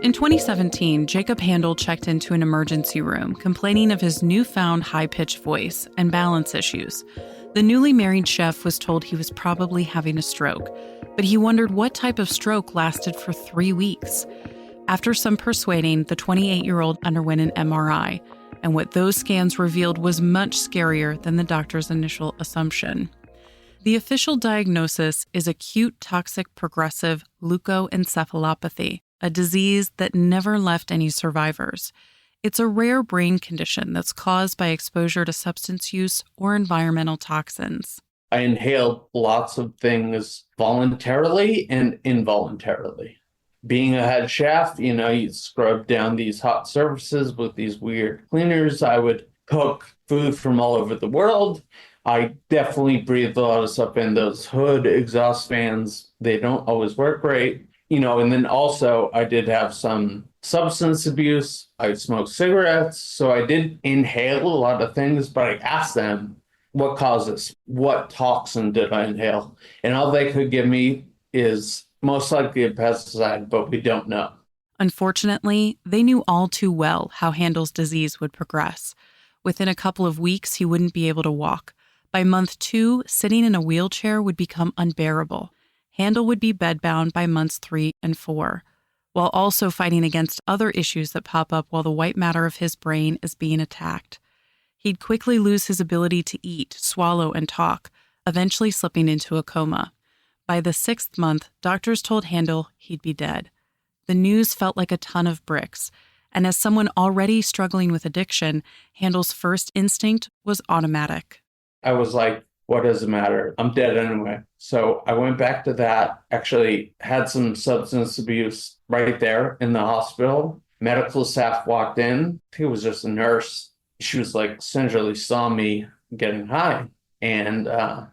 In 2017, Jacob Haendel checked into an emergency room, complaining of his newfound high-pitched voice and balance issues. The newly married chef was told he was probably having a stroke, but he wondered what type of stroke lasted for 3 weeks. After some persuading, the 28-year-old underwent an MRI, and what those scans revealed was much scarier than the doctor's initial assumption. The official diagnosis is acute toxic progressive leukoencephalopathy, a disease that never left any survivors. It's a rare brain condition that's caused by exposure to substance use or environmental toxins. I inhaled lots of things voluntarily and involuntarily. Being a head chef, you scrub down these hot surfaces with these weird cleaners. I would cook food from all over the world. I definitely breathed a lot of stuff in those hood exhaust fans. They don't always work great. And then also I did have some substance abuse. I smoked cigarettes. So I did inhale a lot of things, but I asked them, what causes? What toxin did I inhale? And all they could give me is most likely a pesticide, but we don't know. Unfortunately, they knew all too well how Haendel's disease would progress. Within a couple of weeks, he wouldn't be able to walk. By month 2, sitting in a wheelchair would become unbearable. Haendel would be bedbound by months 3 and 4, while also fighting against other issues that pop up while the white matter of his brain is being attacked. He'd quickly lose his ability to eat, swallow, and talk, eventually slipping into a coma. By the 6th month, doctors told Haendel he'd be dead. The news felt like a ton of bricks, and as someone already struggling with addiction, Haendel's first instinct was automatic. I was like, what does it matter? I'm dead anyway. So I went back to that, actually had some substance abuse right there in the hospital. Medical staff walked in. I think it was just a nurse. She was like, essentially saw me getting high. And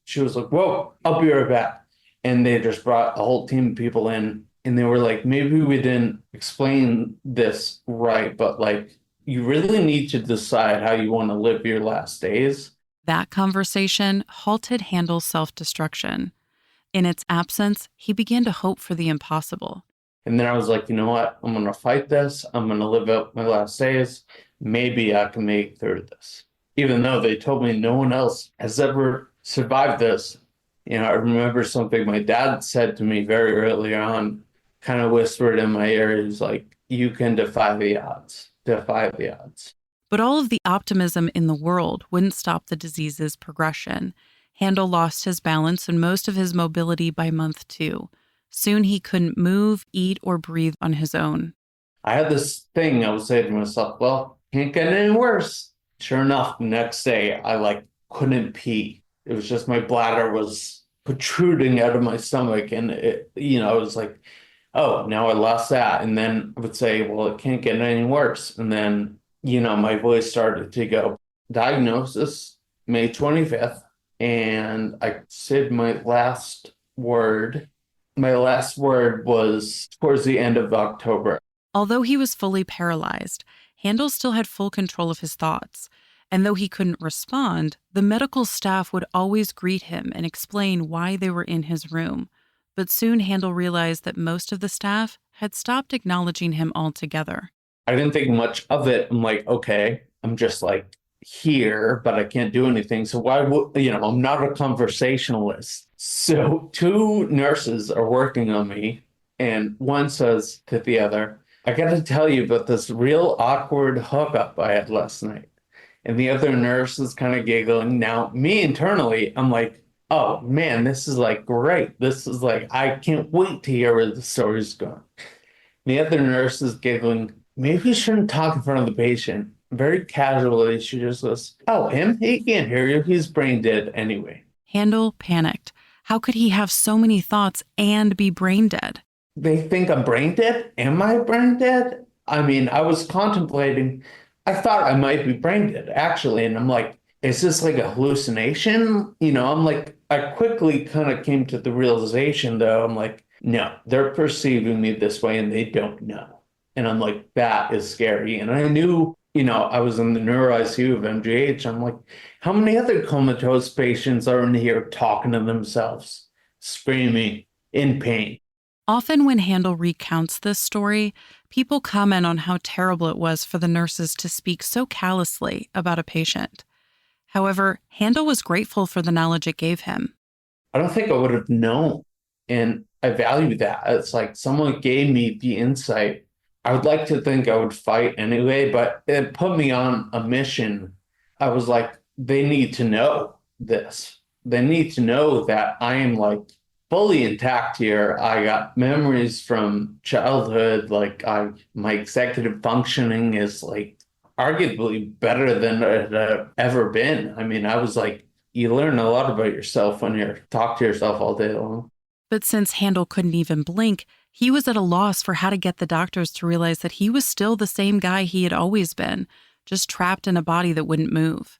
she was like, whoa, I'll be right back. And they just brought a whole team of people in. And they were like, maybe we didn't explain this right, but like, you really need to decide how you want to live your last days. That conversation halted Haendel's self-destruction. In its absence, he began to hope for the impossible. And then I was like, you know what? I'm going to fight this. I'm going to live out my last days. Maybe I can make it through this. Even though they told me no one else has ever survived this. I remember something my dad said to me very early on, kind of whispered in my ear. He was like, you can defy the odds. Defy the odds. But all of the optimism in the world wouldn't stop the disease's progression. Haendel lost his balance and most of his mobility by month 2. Soon he couldn't move, eat, or breathe on his own. I had this thing I would say to myself, well, can't get any worse. Sure enough, the next day I couldn't pee. It was just my bladder was protruding out of my stomach. And it was like, oh, now I lost that. And then I would say, well, it can't get any worse. And then my voice started to go. Diagnosis, May 25th. And I said my last word. My last word was towards the end of October. Although he was fully paralyzed, Haendel still had full control of his thoughts. And though he couldn't respond, the medical staff would always greet him and explain why they were in his room. But soon Haendel realized that most of the staff had stopped acknowledging him altogether. I didn't think much of it. I'm like, okay, I'm just here, but I can't do anything. So why would, I'm not a conversationalist. So 2 nurses are working on me and one says to the other, I got to tell you about this real awkward hookup I had last night. And the other nurse is kind of giggling. Now, me internally, I'm like, oh man, this is great. This is I can't wait to hear where the story's going. The other nurse is giggling. Maybe you shouldn't talk in front of the patient. Very casually, she just goes, oh, him? He can't hear you. He's brain dead anyway. Haendel panicked. How could he have so many thoughts and be brain dead? They think I'm brain dead? Am I brain dead? I mean, I was contemplating. I thought I might be brain dead, actually. And I'm like, is this a hallucination? I quickly kind of came to the realization, though. I'm like, no, they're perceiving me this way and they don't know. And I'm like, that is scary. And I knew, I was in the neuro ICU of MGH. I'm like, how many other comatose patients are in here talking to themselves, screaming, in pain? Often, when Handel recounts this story, people comment on how terrible it was for the nurses to speak so callously about a patient. However, Handel was grateful for the knowledge it gave him. I don't think I would have known. And I value that. It's like someone gave me the insight. I would like to think I would fight anyway, but it put me on a mission. I was like, they need to know this. They need to know that I am like fully intact here. I got memories from childhood. My executive functioning is like arguably better than it had ever been. I mean, I was like, you learn a lot about yourself when you talk to yourself all day long. But since Handel couldn't even blink, he was at a loss for how to get the doctors to realize that he was still the same guy he had always been, just trapped in a body that wouldn't move.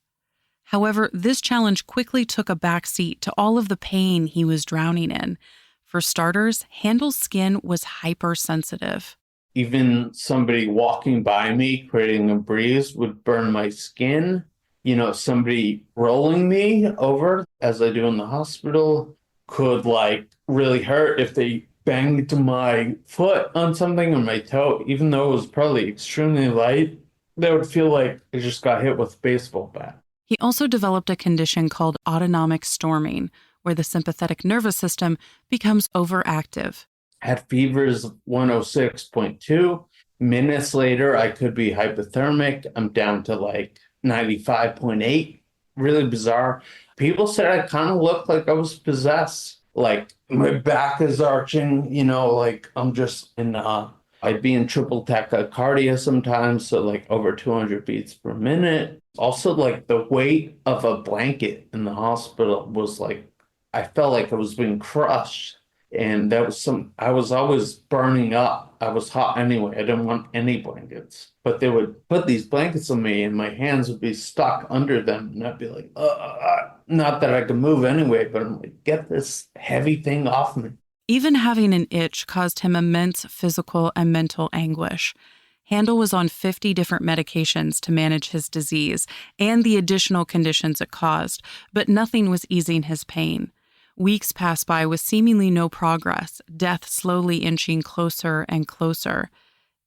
However, this challenge quickly took a backseat to all of the pain he was drowning in. For starters, Handel's skin was hypersensitive. Even somebody walking by me, creating a breeze, would burn my skin. Somebody rolling me over, as I do in the hospital, could like really hurt if they banged my foot on something or my toe, even though it was probably extremely light. That would feel like I just got hit with a baseball bat. He also developed a condition called autonomic storming, where the sympathetic nervous system becomes overactive. Had fevers of 106.2. Minutes later, I could be hypothermic. I'm down to like 95.8. Really bizarre. People said I kind of looked like I was possessed. Like my back is arching, like I'm just I'd be in triple tachycardia sometimes, so like over 200 beats per minute. Also, like the weight of a blanket in the hospital was like, I felt like I was being crushed. And I was always burning up. I was hot anyway. I didn't want any blankets. But they would put these blankets on me and my hands would be stuck under them. And I'd be like, not that I could move anyway, but I'm like, get this heavy thing off me. Even having an itch caused him immense physical and mental anguish. Handel was on 50 different medications to manage his disease and the additional conditions it caused, but nothing was easing his pain. Weeks passed by with seemingly no progress, death slowly inching closer and closer.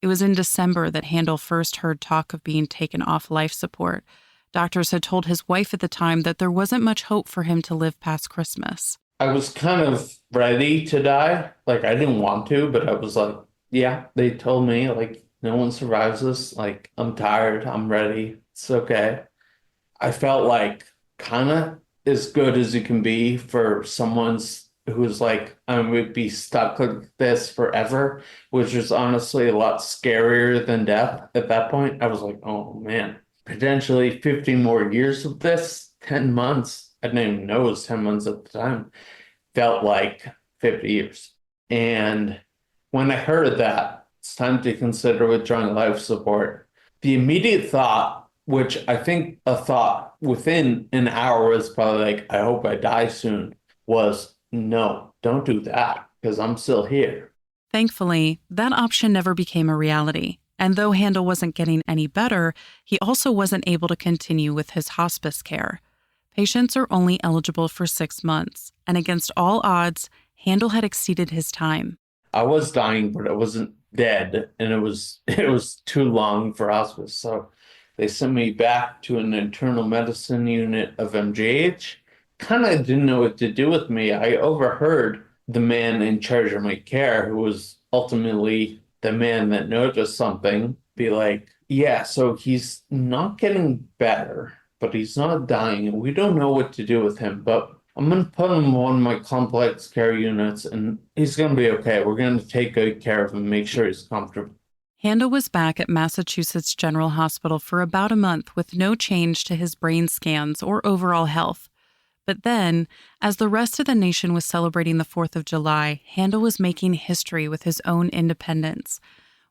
It was in December that Handel first heard talk of being taken off life support. Doctors had told his wife at the time that there wasn't much hope for him to live past Christmas. I was kind of ready to die. Like, I didn't want to, but I was like, yeah, they told me, like, no one survives this. Like, I'm tired. I'm ready. It's okay. I felt like kind of as good as you can be for someone's who's like, I would be stuck like this forever, which is honestly a lot scarier than death at that point. I was like, oh man, potentially 15 more years of this, 10 months. I didn't even know it was 10 months at the time. Felt like 50 years. And when I heard of that, it's time to consider withdrawing life support. The immediate thought, which I think a thought within an hour was probably like, I hope I die soon, was no, don't do that because I'm still here. Thankfully, that option never became a reality. And though Handel wasn't getting any better, he also wasn't able to continue with his hospice care. Patients are only eligible for 6 months, and against all odds, Handel had exceeded his time. I was dying, but I wasn't dead, and it was too long for hospice. So they sent me back to an internal medicine unit of MGH. Kind of didn't know what to do with me. I overheard the man in charge of my care, who was ultimately the man that noticed something, be like, yeah, so he's not getting better, but he's not dying, and we don't know what to do with him, but I'm going to put him on one of my complex care units, and he's going to be okay. We're going to take good care of him, make sure he's comfortable. Handel was back at Massachusetts General Hospital for about a month with no change to his brain scans or overall health. But then, as the rest of the nation was celebrating the 4th of July, Handel was making history with his own independence.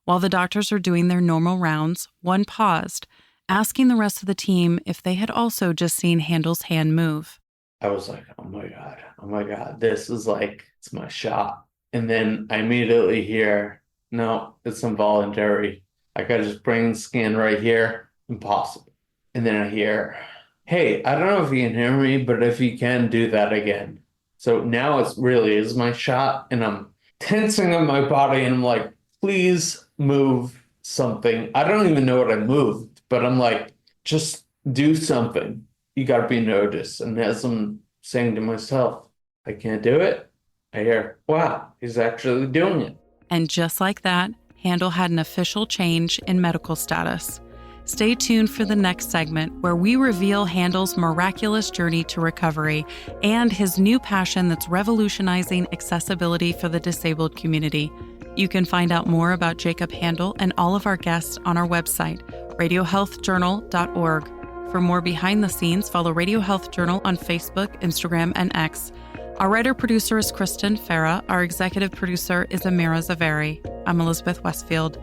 While the doctors were doing their normal rounds, one paused, asking the rest of the team if they had also just seen Handel's hand move. I was like, oh my God, this is like, it's my shot. And then I immediately hear, no, it's involuntary. I got his brain scan right here. Impossible. And then I hear, hey, I don't know if you can hear me, but if you can, do that again. So now it's really is my shot, and I'm tensing on my body, and I'm like, please move something. I don't even know what I moved, but I'm like, just do something. You got to be noticed. And as I'm saying to myself, I can't do it, I hear, wow, he's actually doing it. And just like that, Haendel had an official change in medical status. Stay tuned for the next segment where we reveal Haendel's miraculous journey to recovery and his new passion that's revolutionizing accessibility for the disabled community. You can find out more about Jacob Haendel and all of our guests on our website, radiohealthjournal.org. For more behind the scenes, follow Radio Health Journal on Facebook, Instagram, and X. Our writer-producer is Kristen Farah. Our executive producer is Amira Zaveri. I'm Elizabeth Westfield.